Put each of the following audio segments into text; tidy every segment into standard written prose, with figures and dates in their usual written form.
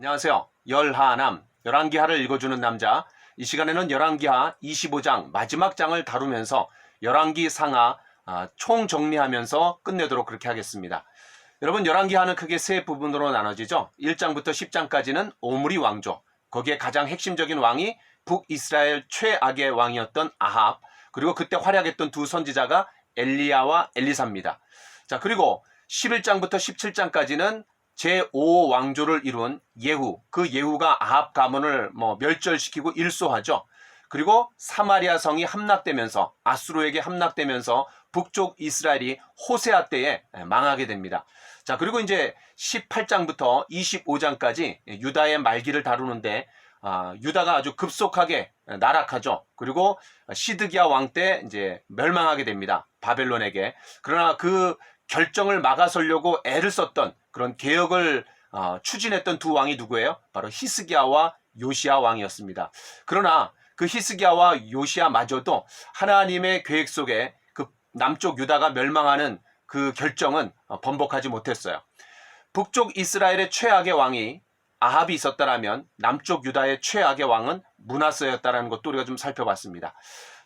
안녕하세요. 열하남, 열왕기하를 읽어주는 남자. 이 시간에는 열왕기하 25장 마지막 장을 다루면서 열왕기 상하 총 정리하면서 끝내도록 그렇게 하겠습니다. 여러분, 열왕기하는 크게 세 부분으로 나눠지죠. 1장부터 10장까지는 오므리 왕조, 거기에 가장 핵심적인 왕이 북이스라엘 최악의 왕이었던 아합, 그리고 그때 활약했던 두 선지자가 엘리야와 엘리사입니다. 자, 그리고 11장부터 17장까지는 제5왕조를 이룬 예후, 그 예후가 아합 가문을 멸절시키고 일소하죠. 그리고 사마리아 성이 함락되면서 아수르에게 함락되면서 북쪽 이스라엘이 호세아 때에 망하게 됩니다. 자, 그리고 이제 18장부터 25장까지 유다의 말기를 다루는데 유다가 아주 급속하게 나락하죠. 그리고 시드기야 왕 때 이제 멸망하게 됩니다. 바벨론에게. 그러나 그 결정을 막아서려고 애를 썼던 그런 개혁을 추진했던 두 왕이 누구예요? 바로 히스기야와 요시야 왕이었습니다. 그러나 그 히스기야와 요시야마저도 하나님의 계획 속에 그 남쪽 유다가 멸망하는 그 결정은 번복하지 못했어요. 북쪽 이스라엘의 최악의 왕이 아합이 있었다라면 남쪽 유다의 최악의 왕은 므낫세였다라는 것도 우리가 좀 살펴봤습니다.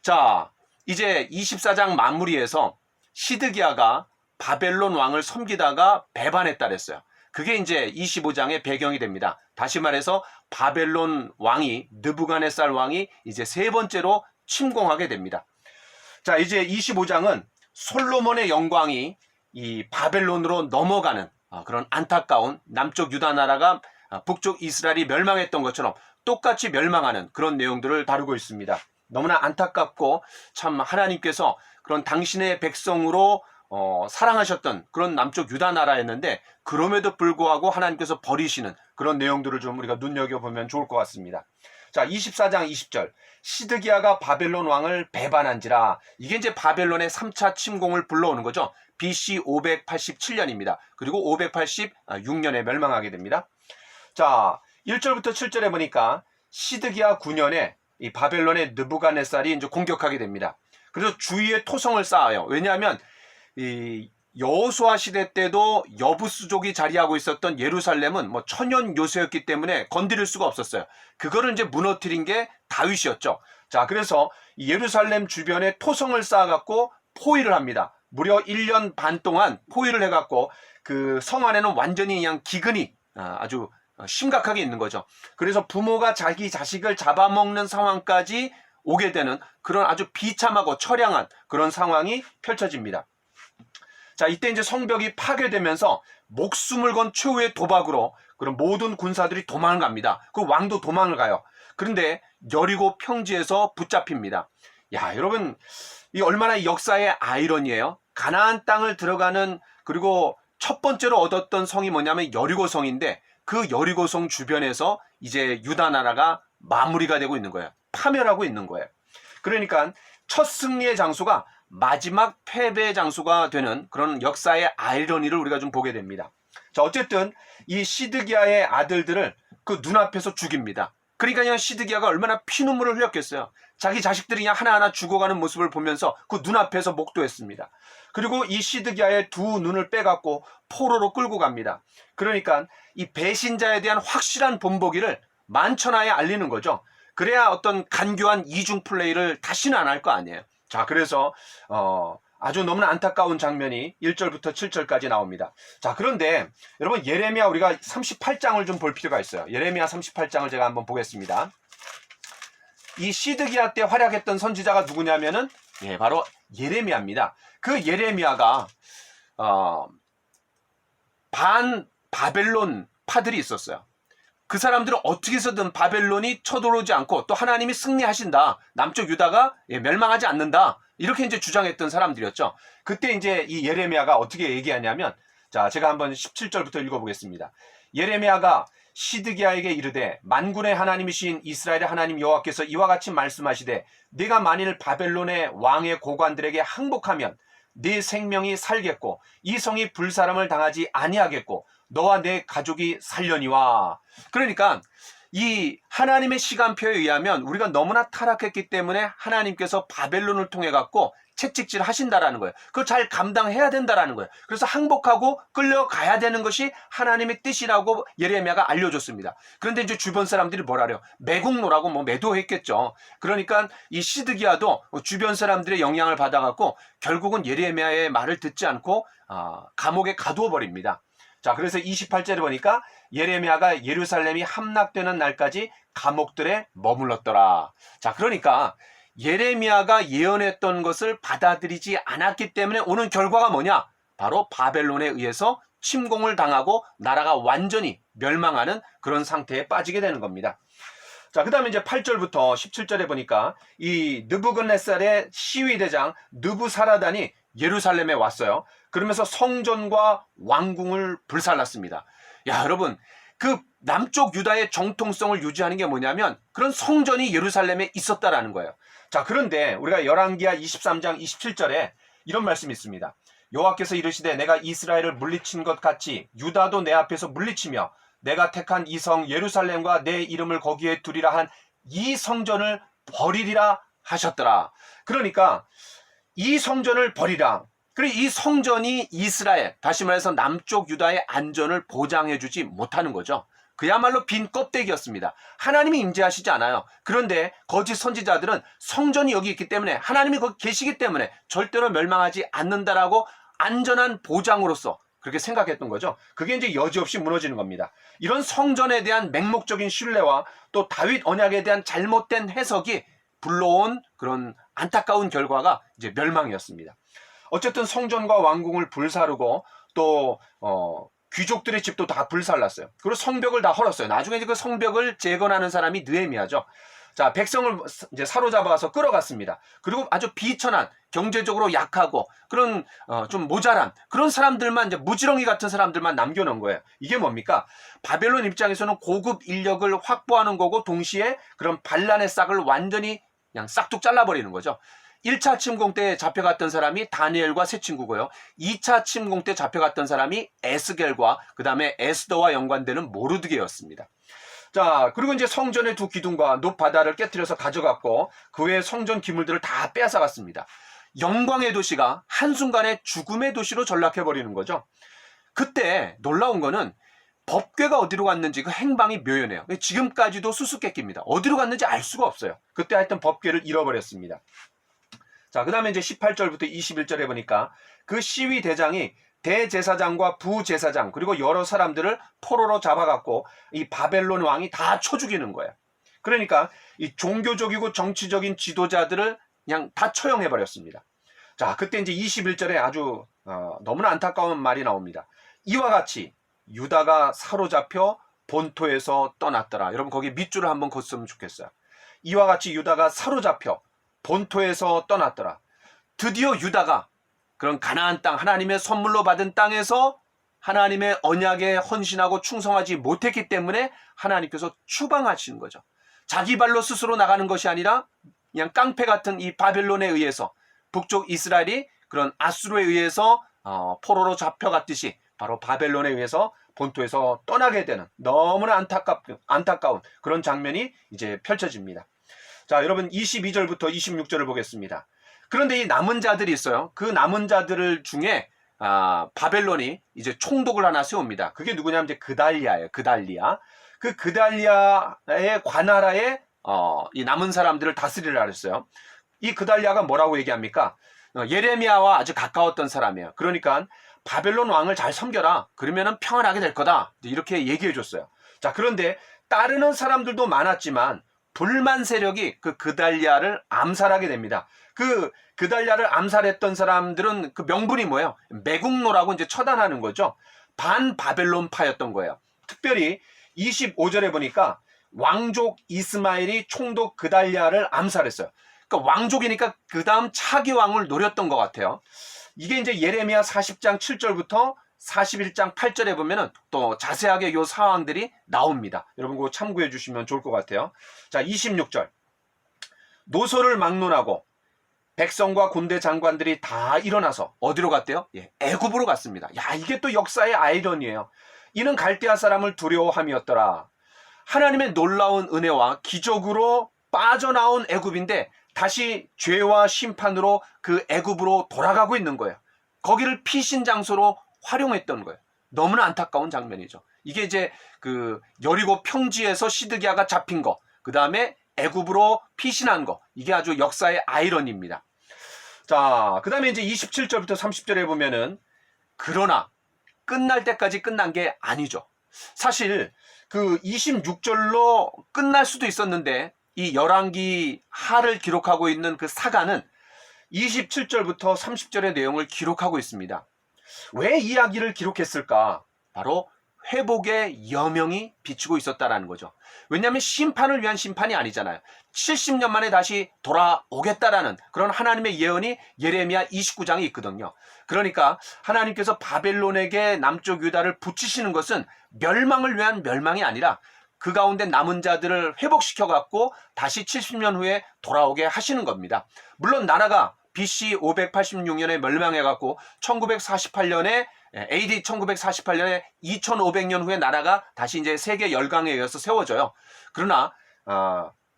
자, 이제 24장 마무리에서 시드기야가 바벨론 왕을 섬기다가 배반했다 그랬어요. 그게 이제 25장의 배경이 됩니다. 다시 말해서 바벨론 왕이, 느부갓네살 왕이 이제 세 번째로 침공하게 됩니다. 자, 이제 25장은 솔로몬의 영광이 이 바벨론으로 넘어가는 그런 안타까운 남쪽 유다 나라가 북쪽 이스라엘이 멸망했던 것처럼 똑같이 멸망하는 그런 내용들을 다루고 있습니다. 너무나 안타깝고 참 하나님께서 그런 당신의 백성으로 사랑하셨던 그런 남쪽 유다 나라였는데 그럼에도 불구하고 하나님께서 버리시는 그런 내용들을 좀 우리가 눈여겨보면 좋을 것 같습니다. 자, 24장 20절 시드기야가 바벨론 왕을 배반한지라. 이게 이제 바벨론의 3차 침공을 불러오는 거죠. BC 587년입니다. 그리고 586년에 멸망하게 됩니다. 자, 1절부터 7절에 보니까 시드기야 9년에 이 바벨론의 느부갓네살이 이제 공격하게 됩니다. 그래서 주위에 토성을 쌓아요. 왜냐하면 이 여호수아 시대 때도 여부수족이 자리하고 있었던 예루살렘은 천연 요새였기 때문에 건드릴 수가 없었어요. 그거를 이제 무너뜨린 게 다윗이었죠. 자, 그래서 예루살렘 주변에 토성을 쌓아갖고 포위를 합니다. 무려 1년 반 동안 포위를 해갖고 그 성 안에는 완전히 그냥 기근이 아주 심각하게 있는 거죠. 그래서 부모가 자기 자식을 잡아먹는 상황까지 오게 되는 그런 아주 비참하고 처량한 그런 상황이 펼쳐집니다. 자, 이때 이제 성벽이 파괴되면서 목숨을 건 최후의 도박으로 그런 모든 군사들이 도망을 갑니다. 그 왕도 도망을 가요. 그런데 여리고 평지에서 붙잡힙니다. 야, 여러분, 이 얼마나 역사의 아이러니예요. 가나안 땅을 들어가는 그리고 첫 번째로 얻었던 성이 뭐냐면 여리고성인데 그 여리고성 주변에서 이제 유다 나라가 마무리가 되고 있는 거예요. 파멸하고 있는 거예요. 그러니까 첫 승리의 장소가 마지막 패배의 장소가 되는 그런 역사의 아이러니를 우리가 좀 보게 됩니다. 자, 어쨌든 이 시드기야의 아들들을 그 눈앞에서 죽입니다. 그러니까 그냥 시드기야가 얼마나 피눈물을 흘렸겠어요. 자기 자식들이 그냥 하나하나 죽어가는 모습을 보면서 그 눈앞에서 목도했습니다. 그리고 이 시드기야의 두 눈을 빼갖고 포로로 끌고 갑니다. 그러니까 이 배신자에 대한 확실한 본보기를 만천하에 알리는 거죠. 그래야 어떤 간교한 이중 플레이를 다시는 안 할 거 아니에요. 자, 그래서 아주 너무나 안타까운 장면이 1절부터 7절까지 나옵니다. 자, 그런데 여러분 예레미야 우리가 38장을 좀 볼 필요가 있어요. 예레미야 38장을 제가 한번 보겠습니다. 이 시드기야 때 활약했던 선지자가 누구냐면은 바로 예레미야입니다. 그 예레미야가 반 바벨론 파들이 있었어요. 그 사람들은 어떻게 해서든 바벨론이 쳐들어오지 않고 또 하나님이 승리하신다. 남쪽 유다가 멸망하지 않는다. 이렇게 이제 주장했던 사람들이었죠. 그때 이제 이 예레미야가 어떻게 얘기하냐면, 자, 제가 한번 17절부터 읽어보겠습니다. 예레미야가 시드기야에게 이르되 만군의 하나님이신 이스라엘의 하나님 여호와께서 이와 같이 말씀하시되 네가 만일 바벨론의 왕의 고관들에게 항복하면 네 생명이 살겠고 이 성이 불사람을 당하지 아니하겠고 너와 내 가족이 살려니와. 그러니까 이 하나님의 시간표에 의하면 우리가 너무나 타락했기 때문에 하나님께서 바벨론을 통해 갖고 채찍질 하신다라는 거예요. 그걸 잘 감당해야 된다라는 거예요. 그래서 항복하고 끌려가야 되는 것이 하나님의 뜻이라고 예레미야가 알려줬습니다. 그런데 이제 주변 사람들이 뭐라래요? 매국노라고 뭐 매도했겠죠. 그러니까 이 시드기야도 주변 사람들의 영향을 받아갖고 결국은 예레미야의 말을 듣지 않고 감옥에 가두어 버립니다. 자, 그래서 28절에 보니까 예레미야가 예루살렘이 함락되는 날까지 감옥들에 머물렀더라. 자, 그러니까 예레미야가 예언했던 것을 받아들이지 않았기 때문에 오는 결과가 뭐냐? 바로 바벨론에 의해서 침공을 당하고 나라가 완전히 멸망하는 그런 상태에 빠지게 되는 겁니다. 자, 그 다음에 이제 8절부터 17절에 보니까 이 느부갓네살의 시위대장 느부사라단이 예루살렘에 왔어요. 그러면서 성전과 왕궁을 불살랐습니다. 야, 여러분, 그 남쪽 유다의 정통성을 유지하는 게 뭐냐면 그런 성전이 예루살렘에 있었다라는 거예요. 자, 그런데 우리가 열왕기하 23장 27절에 이런 말씀이 있습니다. 여호와께서 이르시되 내가 이스라엘을 물리친 것 같이 유다도 내 앞에서 물리치며 내가 택한 이 성 예루살렘과 내 이름을 거기에 두리라 한 이 성전을 버리리라 하셨더라. 그러니까 이 성전을 버리라. 그리고 이 성전이 이스라엘, 다시 말해서 남쪽 유다의 안전을 보장해주지 못하는 거죠. 그야말로 빈 껍데기였습니다. 하나님이 임재하시지 않아요. 그런데 거짓 선지자들은 성전이 여기 있기 때문에 하나님이 거기 계시기 때문에 절대로 멸망하지 않는다라고 안전한 보장으로서 그렇게 생각했던 거죠. 그게 이제 여지없이 무너지는 겁니다. 이런 성전에 대한 맹목적인 신뢰와 또 다윗 언약에 대한 잘못된 해석이 불러온 그런 안타까운 결과가 이제 멸망이었습니다. 어쨌든 성전과 왕궁을 불사르고 또 귀족들의 집도 다 불살랐어요. 그리고 성벽을 다 헐었어요. 나중에 이제 그 성벽을 재건하는 사람이 느헤미야죠. 자, 백성을 이제 사로잡아서 끌어갔습니다. 그리고 아주 비천한, 경제적으로 약하고 그런 좀 모자란 그런 사람들만, 이제 무지렁이 같은 사람들만 남겨놓은 거예요. 이게 뭡니까? 바벨론 입장에서는 고급 인력을 확보하는 거고 동시에 그런 반란의 싹을 완전히 그냥 싹둑 잘라버리는 거죠. 1차 침공 때 잡혀갔던 사람이 다니엘과 세 친구고요. 2차 침공 때 잡혀갔던 사람이 에스겔과 그 다음에 에스더와 연관되는 모르드게였습니다. 자, 그리고 이제 성전의 두 기둥과 높바다를 깨뜨려서 가져갔고 그 외에 성전 기물들을 다 빼앗아갔습니다. 영광의 도시가 한순간에 죽음의 도시로 전락해버리는 거죠. 그때 놀라운 거는 법궤가 어디로 갔는지 그 행방이 묘연해요. 지금까지도 수수께끼입니다. 어디로 갔는지 알 수가 없어요. 그때 하여튼 법궤를 잃어버렸습니다. 자, 그 다음에 이제 18절부터 21절에 보니까 그 시위 대장이 대제사장과 부제사장 그리고 여러 사람들을 포로로 잡아갖고 이 바벨론 왕이 다 쳐 죽이는 거예요. 그러니까 이 종교적이고 정치적인 지도자들을 그냥 다 처형해버렸습니다. 자, 그때 이제 21절에 아주 너무나 안타까운 말이 나옵니다. 이와 같이 유다가 사로잡혀 본토에서 떠났더라. 여러분 거기 밑줄을 한번 걷으면 좋겠어요. 이와 같이 유다가 사로잡혀 본토에서 떠났더라. 드디어 유다가 그런 가나안 땅, 하나님의 선물로 받은 땅에서 하나님의 언약에 헌신하고 충성하지 못했기 때문에 하나님께서 추방하시는 거죠. 자기 발로 스스로 나가는 것이 아니라 그냥 깡패 같은 이 바벨론에 의해서 북쪽 이스라엘이 그런 아수르에 의해서 포로로 잡혀갔듯이 바로 바벨론에 의해서 본토에서 떠나게 되는 너무나 안타까운 그런 장면이 이제 펼쳐집니다. 자, 여러분 22절부터 26절을 보겠습니다. 그런데 이 남은 자들이 있어요. 그 남은 자들 중에 바벨론이 이제 총독을 하나 세웁니다. 그게 누구냐면 이제 그달리아예요. 그달리아. 그 그달리아의 관할하에 이 남은 사람들을 다스리라 그랬어요. 이 그달리아가 뭐라고 얘기합니까? 예레미야와 아주 가까웠던 사람이에요. 그러니까 바벨론 왕을 잘 섬겨라. 그러면은 평안하게 될 거다. 이렇게 얘기해 줬어요. 자, 그런데 따르는 사람들도 많았지만 불만 세력이 그 그달리아를 암살하게 됩니다. 그 그달리아를 암살했던 사람들은 그 명분이 뭐예요? 매국노라고 이제 처단하는 거죠. 반바벨론파였던 거예요. 특별히 25절에 보니까 왕족 이스마엘이 총독 그달리아를 암살했어요. 그러니까 왕족이니까 그 다음 차기 왕을 노렸던 것 같아요. 이게 이제 예레미야 40장 7절부터 41장 8절에 보면은 또 자세하게 요 상황들이 나옵니다. 여러분 그거 참고해 주시면 좋을 것 같아요. 자, 26절. 노소를 막론하고 백성과 군대 장관들이 다 일어나서 어디로 갔대요? 예, 애굽으로 갔습니다. 야, 이게 또 역사의 아이러니예요. 이는 갈대아 사람을 두려워함이었더라. 하나님의 놀라운 은혜와 기적으로 빠져나온 애굽인데 다시 죄와 심판으로 그 애굽으로 돌아가고 있는 거예요. 거기를 피신 장소로 활용했던 거예요. 너무나 안타까운 장면이죠. 이게 이제 그 여리고 평지에서 시드기야가 잡힌 거, 그 다음에 애굽으로 피신한 거, 이게 아주 역사의 아이러니입니다. 자, 그 다음에 이제 27절부터 30절에 보면은 그러나 끝날 때까지 끝난 게 아니죠. 사실 그 26절로 끝날 수도 있었는데 이 열왕기 하를 기록하고 있는 그 사가는 27절부터 30절의 내용을 기록하고 있습니다. 왜 이야기를 기록했을까? 바로 회복의 여명이 비추고 있었다라는 거죠. 왜냐하면 심판을 위한 심판이 아니잖아요. 70년 만에 다시 돌아오겠다라는 그런 하나님의 예언이 예레미야 29장에 있거든요. 그러니까 하나님께서 바벨론에게 남쪽 유다를 붙이시는 것은 멸망을 위한 멸망이 아니라 그 가운데 남은 자들을 회복시켜갖고 다시 70년 후에 돌아오게 하시는 겁니다. 물론 나라가 BC 586년에 멸망해갖고 1948년에 AD 1948년에 2500년 후에 나라가 다시 이제 세계 열강에 의해서 세워져요. 그러나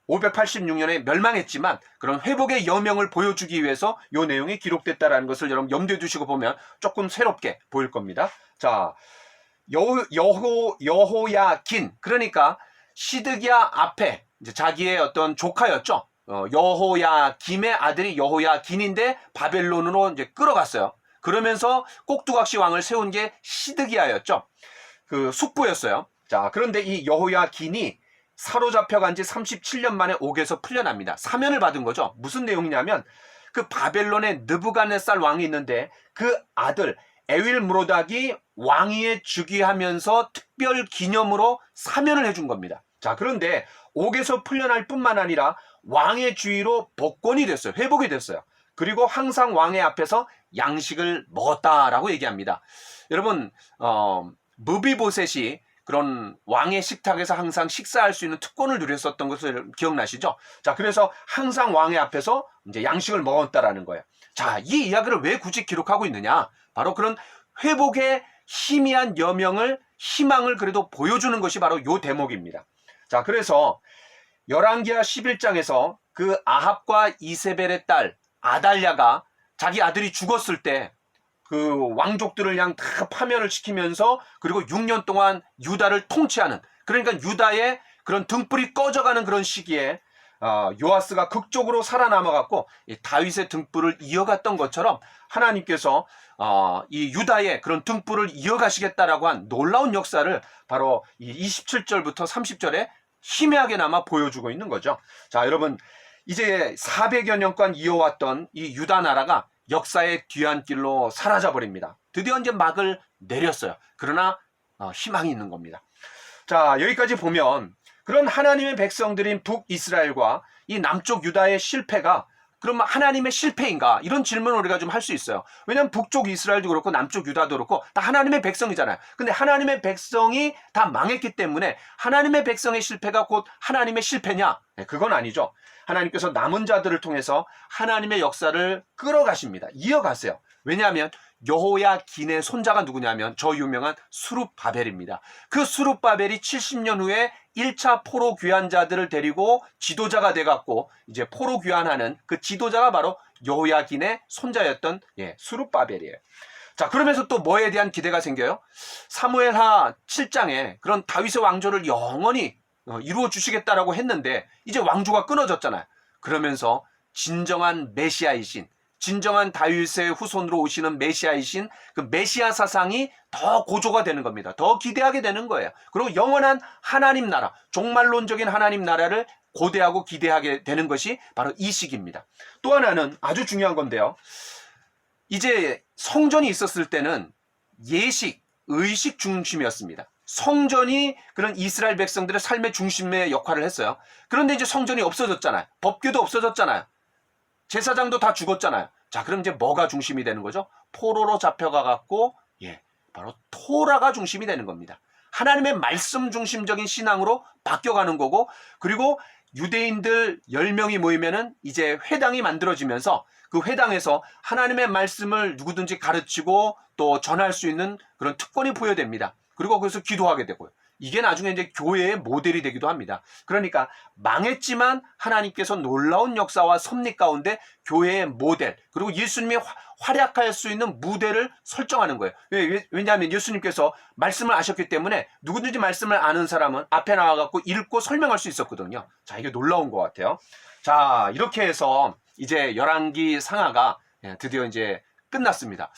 586년에 멸망했지만 그런 회복의 여명을 보여주기 위해서 이 내용이 기록됐다라는 것을 여러분 염두에 두시고 보면 조금 새롭게 보일 겁니다. 자, 여호야긴, 그러니까 시드기야 앞에 이제 자기의 어떤 조카였죠. 여호야김의 아들이 여호야긴인데 바벨론으로 이제 끌어갔어요. 그러면서 꼭두각시 왕을 세운 게 시드기야였죠. 그 숙부였어요. 자, 그런데 이 여호야긴이 사로잡혀간 지 37년 만에 옥에서 풀려납니다. 사면을 받은 거죠. 무슨 내용이냐면 그 바벨론에 느부갓네살 왕이 있는데 그 아들 에윌무로닥이 왕위에 즉위하면서 특별 기념으로 사면을 해준 겁니다. 자, 그런데 옥에서 풀려날 뿐만 아니라 왕의 주위로 복권이 됐어요. 회복이 됐어요. 그리고 항상 왕의 앞에서 양식을 먹었다라고 얘기합니다. 여러분, 무비보셋이 그런 왕의 식탁에서 항상 식사할 수 있는 특권을 누렸었던 것을 기억나시죠? 자, 그래서 항상 왕의 앞에서 이제 양식을 먹었다라는 거예요. 자, 이 이야기를 왜 굳이 기록하고 있느냐? 바로 그런 회복의 희미한 여명을, 희망을 그래도 보여주는 것이 바로 요 대목입니다. 자, 그래서 열왕기하 11장에서 그 아합과 이세벨의 딸 아달랴가 자기 아들이 죽었을 때 그 왕족들을 그냥 다 파멸을 시키면서 그리고 6년 동안 유다를 통치하는, 그러니까 유다의 그런 등불이 꺼져가는 그런 시기에 요아스가 극적으로 살아남아갖고 다윗의 등불을 이어갔던 것처럼 하나님께서 이 유다의 그런 등불을 이어가시겠다라고 한 놀라운 역사를 바로 이 27절부터 30절에 희미하게나마 보여주고 있는 거죠. 자, 여러분, 이제 400여 년간 이어왔던 이 유다 나라가 역사의 뒤안길로 사라져 버립니다. 드디어 이제 막을 내렸어요. 그러나 희망이 있는 겁니다. 자, 여기까지 보면 그런 하나님의 백성들인 북이스라엘과 이 남쪽 유다의 실패가 그럼 하나님의 실패인가? 이런 질문을 우리가 좀 할 수 있어요. 왜냐하면 북쪽 이스라엘도 그렇고 남쪽 유다도 그렇고 다 하나님의 백성이잖아요. 근데 하나님의 백성이 다 망했기 때문에 하나님의 백성의 실패가 곧 하나님의 실패냐? 네, 그건 아니죠. 하나님께서 남은 자들을 통해서 하나님의 역사를 끌어가십니다. 이어가세요. 왜냐하면 여호야긴의 손자가 누구냐면 저 유명한 수룹바벨입니다. 그 수룹바벨이 70년 후에 1차 포로 귀환자들을 데리고 지도자가 돼갖고 이제 포로 귀환하는 그 지도자가 바로 여호야긴의 손자였던 수룹바벨이에요. 자, 그러면서 또 뭐에 대한 기대가 생겨요? 사무엘하 7장에 그런 다윗의 왕조를 영원히 이루어 주시겠다라고 했는데 이제 왕조가 끊어졌잖아요. 그러면서 진정한 메시아이신, 진정한 다윗의 후손으로 오시는 메시아이신 그 메시아 사상이 더 고조가 되는 겁니다. 더 기대하게 되는 거예요. 그리고 영원한 하나님 나라, 종말론적인 하나님 나라를 고대하고 기대하게 되는 것이 바로 이 시기입니다. 또 하나는 아주 중요한 건데요. 이제 성전이 있었을 때는 예식, 의식 중심이었습니다. 성전이 그런 이스라엘 백성들의 삶의 중심의 역할을 했어요. 그런데 이제 성전이 없어졌잖아요. 법궤도 없어졌잖아요. 제사장도 다 죽었잖아요. 자, 그럼 이제 뭐가 중심이 되는 거죠? 포로로 잡혀가갖고 바로 토라가 중심이 되는 겁니다. 하나님의 말씀 중심적인 신앙으로 바뀌어가는 거고, 그리고 유대인들 10명이 모이면은 이제 회당이 만들어지면서 그 회당에서 하나님의 말씀을 누구든지 가르치고 또 전할 수 있는 그런 특권이 부여됩니다. 그리고 거기서 기도하게 되고요. 이게 나중에 이제 교회의 모델이 되기도 합니다. 그러니까 망했지만 하나님께서 놀라운 역사와 섭리 가운데 교회의 모델, 그리고 예수님이 활약할 수 있는 무대를 설정하는 거예요. 왜냐하면 예수님께서 말씀을 아셨기 때문에 누구든지 말씀을 아는 사람은 앞에 나와갖고 읽고 설명할 수 있었거든요. 자, 이게 놀라운 것 같아요. 자, 이렇게 해서 이제 열왕기 상하가 드디어 이제 끝났습니다.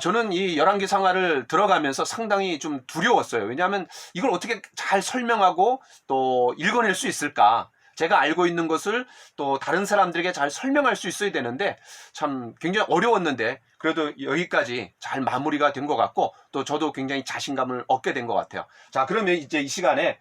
저는 이 열왕기 상하를 들어가면서 상당히 좀 두려웠어요. 왜냐하면 이걸 어떻게 잘 설명하고 또 읽어낼 수 있을까? 제가 알고 있는 것을 또 다른 사람들에게 잘 설명할 수 있어야 되는데 참 굉장히 어려웠는데 그래도 여기까지 잘 마무리가 된 것 같고 또 저도 굉장히 자신감을 얻게 된 것 같아요. 자, 그러면 이제 이 시간에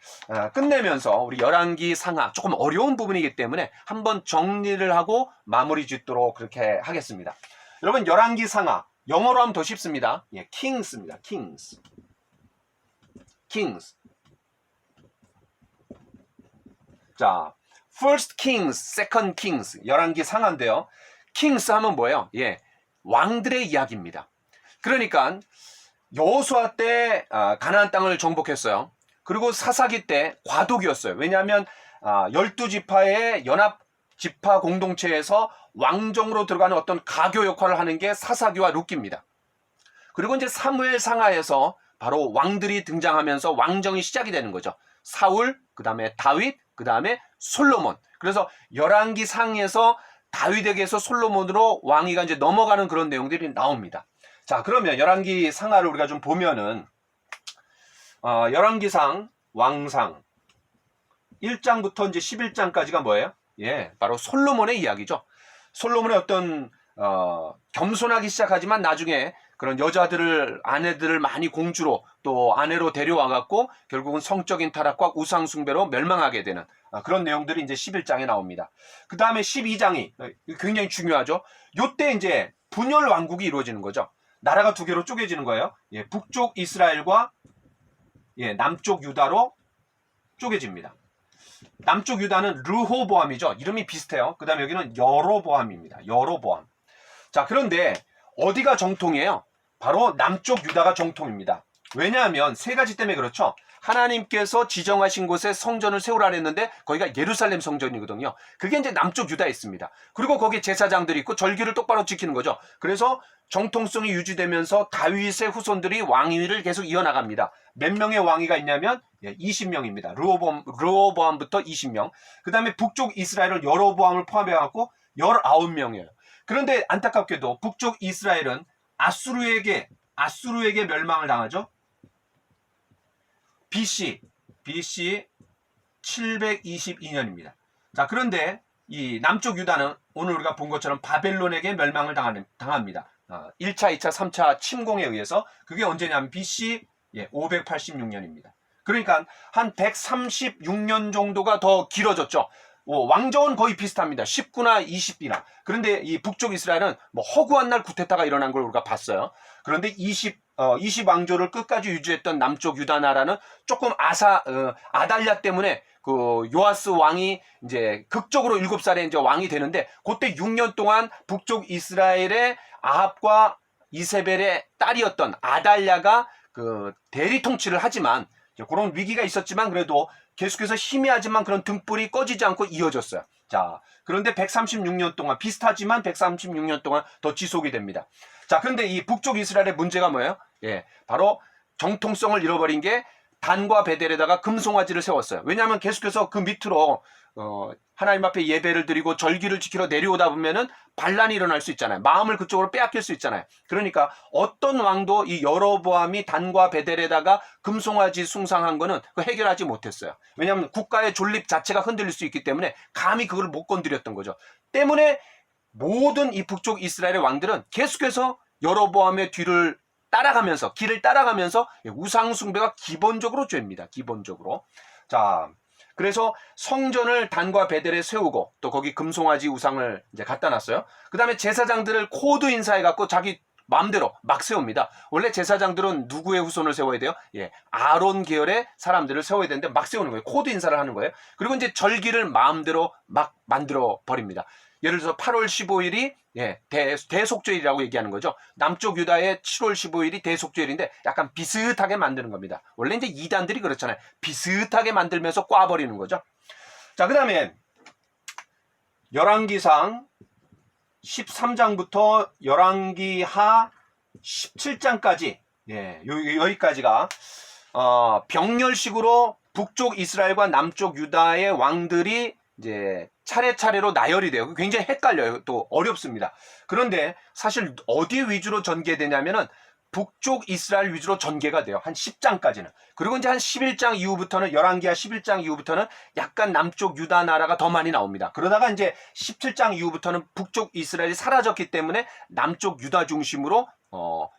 끝내면서 우리 열왕기 상하 조금 어려운 부분이기 때문에 한번 정리를 하고 마무리 짓도록 그렇게 하겠습니다. 여러분, 열왕기 상하 영어로 하면 더 쉽습니다. 예, kings입니다. kings. 자, first kings, second kings. 열왕기 상하인데요. kings 하면 뭐예요? 예, 왕들의 이야기입니다. 그러니까 여호수아 때 가나안 땅을 정복했어요. 그리고 사사기 때 과도기였어요. 왜냐하면 12지파의 연합 지파 공동체에서 왕정으로 들어가는 어떤 가교 역할을 하는 게 사사기와 룻기입니다. 그리고 이제 사무엘 상하에서 바로 왕들이 등장하면서 왕정이 시작이 되는 거죠. 사울, 그 다음에 다윗, 그 다음에 솔로몬. 그래서 열왕기 상에서 다윗에게서 솔로몬으로 왕위가 이제 넘어가는 그런 내용들이 나옵니다. 자, 그러면 열왕기 상하를 우리가 좀 보면은 열왕기상 왕상 1장부터 이제 11장까지가 뭐예요? 예, 바로 솔로몬의 이야기죠. 솔로몬의 어떤 겸손하기 시작하지만 나중에 그런 여자들을, 아내들을 많이 공주로 또 아내로 데려와 갖고 결국은 성적인 타락과 우상 숭배로 멸망하게 되는 그런 내용들이 이제 11장에 나옵니다. 그 다음에 12장이 굉장히 중요하죠. 요때 이제 분열 왕국이 이루어지는 거죠. 나라가 두 개로 쪼개지는 거예요. 예, 북쪽 이스라엘과 남쪽 유다로 쪼개집니다. 남쪽 유다는 르호보암이죠. 이름이 비슷해요. 그 다음에 여기는 여로보암입니다. 여로보암. 자, 그런데 어디가 정통이에요? 바로 남쪽 유다가 정통입니다. 왜냐하면 세 가지 때문에 그렇죠. 하나님께서 지정하신 곳에 성전을 세우라 했는데 거기가 예루살렘 성전이거든요. 그게 이제 남쪽 유다에 있습니다. 그리고 거기에 제사장들이 있고 절기를 똑바로 지키는 거죠. 그래서 정통성이 유지되면서 다윗의 후손들이 왕위를 계속 이어나갑니다. 몇 명의 왕위가 있냐면 20명입니다. 르호보암부터 20명. 그 다음에 북쪽 이스라엘은 여로보암을 포함해갖고 19명이에요. 그런데 안타깝게도 북쪽 이스라엘은 아수르에게 멸망을 당하죠. BC 722년입니다. 자, 그런데 이 남쪽 유다는 오늘 우리가 본 것처럼 바벨론에게 멸망을 당합니다. 1차, 2차, 3차 침공에 의해서. 그게 언제냐면 BC 586년입니다. 그러니까 한 136년 정도가 더 길어졌죠. 왕정은 거의 비슷합니다. 19나 20이나. 그런데 이 북쪽 이스라엘은 뭐 허구한 날 구테타가 일어난 걸 우리가 봤어요. 그런데 20왕조를 끝까지 유지했던 남쪽 유다 나라는 조금 아달랴 때문에 그 요아스 왕이 이제 극적으로 7살에 이제 왕이 되는데 그때 6년 동안 북쪽 이스라엘의 아합과 이세벨의 딸이었던 아달랴가 그 대리 통치를 하지만 그런 위기가 있었지만 그래도 계속해서 희미하지만 그런 등불이 꺼지지 않고 이어졌어요. 자, 그런데 136년 동안 비슷하지만 136년 동안 더 지속이 됩니다. 자, 그런데 이 북쪽 이스라엘의 문제가 뭐예요? 예, 바로 정통성을 잃어버린 게 단과 베델에다가 금송아지를 세웠어요. 왜냐하면 계속해서 그 밑으로 하나님 앞에 예배를 드리고 절기를 지키러 내려오다 보면은 반란이 일어날 수 있잖아요. 마음을 그쪽으로 빼앗길 수 있잖아요. 그러니까 어떤 왕도 이 여로보암이 단과 베델에다가 금송아지 숭상한 거는 해결하지 못했어요. 왜냐하면 국가의 존립 자체가 흔들릴 수 있기 때문에 감히 그걸 못 건드렸던 거죠. 때문에 모든 이 북쪽 이스라엘의 왕들은 계속해서 여로보암의 길을 따라가면서 우상 숭배가 기본적으로 죄입니다. 기본적으로. 자, 그래서 성전을 단과 베델에 세우고 또 거기 금송아지 우상을 이제 갖다 놨어요. 그 다음에 제사장들을 코드 인사해갖고 자기 마음대로 막 세웁니다. 원래 제사장들은 누구의 후손을 세워야 돼요? 예, 아론 계열의 사람들을 세워야 되는데 막 세우는 거예요. 코드 인사를 하는 거예요. 그리고 이제 절기를 마음대로 막 만들어 버립니다. 예를 들어서 8월 15일이 예, 대속죄일이라고 얘기하는 거죠. 남쪽 유다의 7월 15일이 대속죄일인데 약간 비슷하게 만드는 겁니다. 원래 이제 이단들이 그렇잖아요. 비슷하게 만들면서 꽈버리는 거죠. 자, 그 다음에 열왕기상 13장부터 열왕기하 17장까지 예, 여기까지가 병렬식으로 북쪽 이스라엘과 남쪽 유다의 왕들이 이제 차례차례로 나열이 돼요. 굉장히 헷갈려요. 또 어렵습니다. 그런데 사실 어디 위주로 전개되냐면은 북쪽 이스라엘 위주로 전개가 돼요. 한 10장까지는. 그리고 이제 한 11장 이후부터는 열왕기하 11장 이후부터는 약간 남쪽 유다 나라가 더 많이 나옵니다. 그러다가 이제 17장 이후부터는 북쪽 이스라엘이 사라졌기 때문에 남쪽 유다 중심으로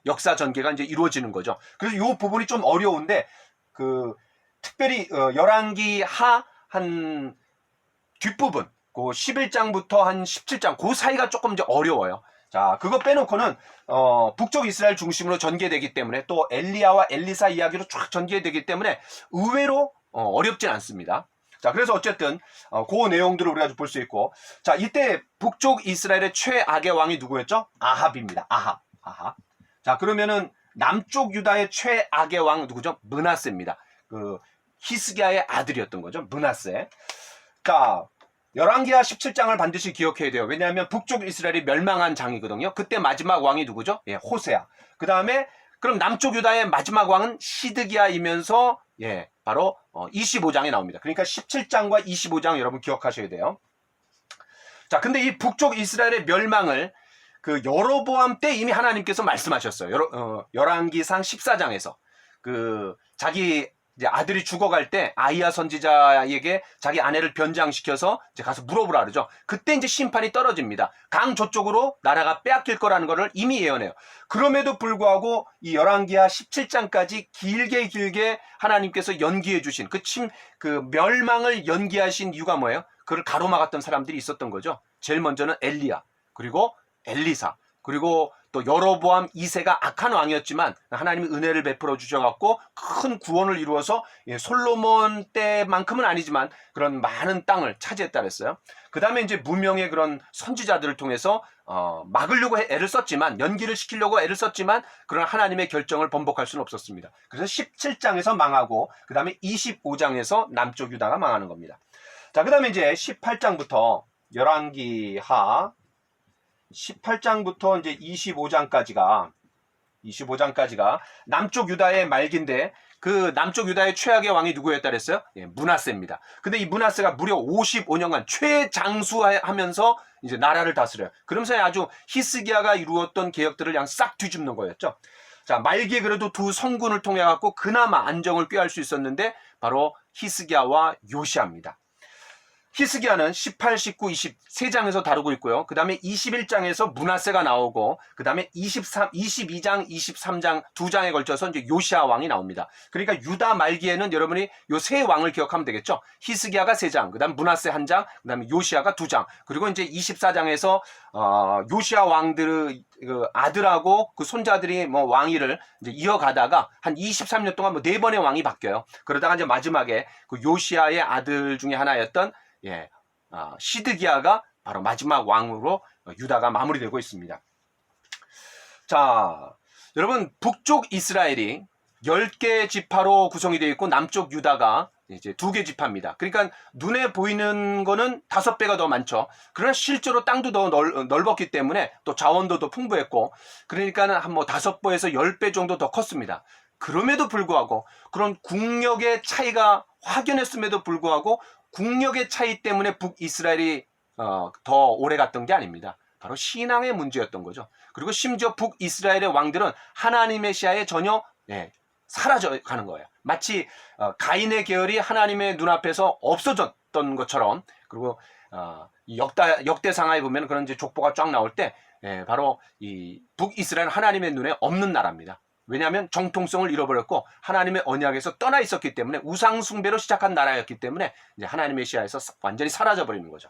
역사 전개가 이제 이루어지는 거죠. 그래서 이 부분이 좀 어려운데 특별히 열왕기하 한 뒷부분 그 11장부터 한 17장 그 사이가 조금 이제 어려워요. 자, 그거 빼놓고는 북쪽 이스라엘 중심으로 전개되기 때문에 또 엘리야와 엘리사 이야기로 쫙 전개되기 때문에 의외로 어렵진 않습니다. 자, 그래서 어쨌든 그 내용들을 우리가 볼 수 있고, 자, 이때 북쪽 이스라엘의 최악의 왕이 누구였죠? 아합입니다. 아합. 자, 그러면은 남쪽 유다의 최악의 왕 누구죠? 므낫세입니다. 히스기야의 아들이었던 거죠. 므낫세. 자, 열왕기하 17장을 반드시 기억해야 돼요. 왜냐하면 북쪽 이스라엘이 멸망한 장이거든요. 그때 마지막 왕이 누구죠? 예, 호세아. 그 다음에 그럼 남쪽 유다의 마지막 왕은 시드기야이면서 예, 바로 25장에 나옵니다. 그러니까 17장과 25장 여러분 기억하셔야 돼요. 자, 근데 이 북쪽 이스라엘의 멸망을 여로보암 때 이미 하나님께서 말씀하셨어요. 열왕기상 14장에서 자기 이제 아들이 죽어갈 때 아이야 선지자에게 자기 아내를 변장시켜서 이제 가서 물어보라 그러죠. 그때 이제 심판이 떨어집니다. 강 저쪽으로 나라가 빼앗길 거라는 것을 이미 예언해요. 그럼에도 불구하고 이 열왕기하 17장까지 길게 하나님께서 연기해 주신 그 멸망을 연기하신 이유가 뭐예요? 그걸 가로막았던 사람들이 있었던 거죠. 제일 먼저는 엘리야, 그리고 엘리사, 그리고 또 여로보암 2세가 악한 왕이었지만 하나님이 은혜를 베풀어 주셔갖고 큰 구원을 이루어서 솔로몬 때만큼은 아니지만 그런 많은 땅을 차지했다 그랬어요. 그 다음에 이제 무명의 그런 선지자들을 통해서 막으려고 애를 썼지만, 연기를 시키려고 애를 썼지만 그런 하나님의 결정을 번복할 수는 없었습니다. 그래서 17장에서 망하고 그 다음에 25장에서 남쪽 유다가 망하는 겁니다. 자, 그 다음에 이제 18장부터 열왕기하 18장부터 이제 25장까지가 남쪽 유다의 말기인데, 그 남쪽 유다의 최악의 왕이 누구였다 그랬어요? 예, 므낫세입니다. 근데 이 므낫세가 무려 55년간 최장수하면서 이제 나라를 다스려요. 그러면서 아주 히스기야가 이루었던 계획들을 그냥 싹 뒤집는 거였죠. 자, 말기에 그래도 두 성군을 통해 갖고 그나마 안정을 꾀할 수 있었는데 바로 히스기야와 요시야입니다. 히스기야는 18, 19, 20 3장에서 다루고 있고요. 그 다음에 21장에서 므낫세가 나오고, 그 다음에 22장, 23장 2장에 걸쳐서 이제 요시야 왕이 나옵니다. 그러니까 유다 말기에는 여러분이 요 세 왕을 기억하면 되겠죠. 히스기야가 3장, 그 다음 므낫세 1장, 그 다음에 요시야가 2장, 그리고 이제 24장에서 요시야 왕들의 아들하고 그 손자들이 뭐 왕위를 이제 이어가다가 한 23년 동안 뭐 4번의 왕이 바뀌어요. 그러다가 이제 마지막에 그 요시야의 아들 중에 하나였던 시드기야가 바로 마지막 왕으로 유다가 마무리되고 있습니다. 자, 여러분, 북쪽 이스라엘이 10개 지파로 구성이 되어 있고 남쪽 유다가 이제 2개 지파입니다. 그러니까 눈에 보이는 거는 5배가 더 많죠. 그러나 실제로 땅도 더 넓었기 때문에 또 자원도 더 풍부했고, 그러니까는 한 뭐 5배에서 10배 정도 더 컸습니다. 그럼에도 불구하고 그런 국력의 차이가 확연했음에도 불구하고 국력의 차이 때문에 북이스라엘이 더 오래 갔던 게 아닙니다. 바로 신앙의 문제였던 거죠. 그리고 심지어 북이스라엘의 왕들은 하나님의 시야에 전혀 사라져 가는 거예요. 마치 가인의 계열이 하나님의 눈앞에서 없어졌던 것처럼. 그리고 역대상하에 보면 그런 이제 족보가 쫙 나올 때 바로 이 북이스라엘은 하나님의 눈에 없는 나라입니다. 왜냐하면 정통성을 잃어버렸고 하나님의 언약에서 떠나 있었기 때문에, 우상 숭배로 시작한 나라였기 때문에 이제 하나님의 시야에서 완전히 사라져 버리는 거죠.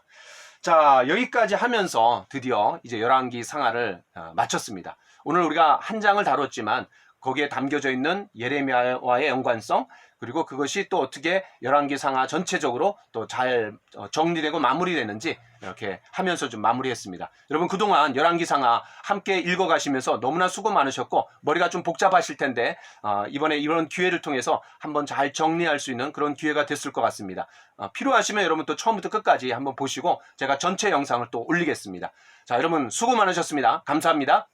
자, 여기까지 하면서 드디어 이제 열왕기 상하를 마쳤습니다. 오늘 우리가 한 장을 다뤘지만 거기에 담겨져 있는 예레미야와의 연관성, 그리고 그것이 또 어떻게 열왕기상하 전체적으로 또 잘 정리되고 마무리되는지 이렇게 하면서 좀 마무리했습니다. 여러분 그동안 열왕기상하 함께 읽어가시면서 너무나 수고 많으셨고 머리가 좀 복잡하실 텐데 이번에 이런 기회를 통해서 한번 잘 정리할 수 있는 그런 기회가 됐을 것 같습니다. 필요하시면 여러분 또 처음부터 끝까지 한번 보시고 제가 전체 영상을 또 올리겠습니다. 자, 여러분 수고 많으셨습니다. 감사합니다.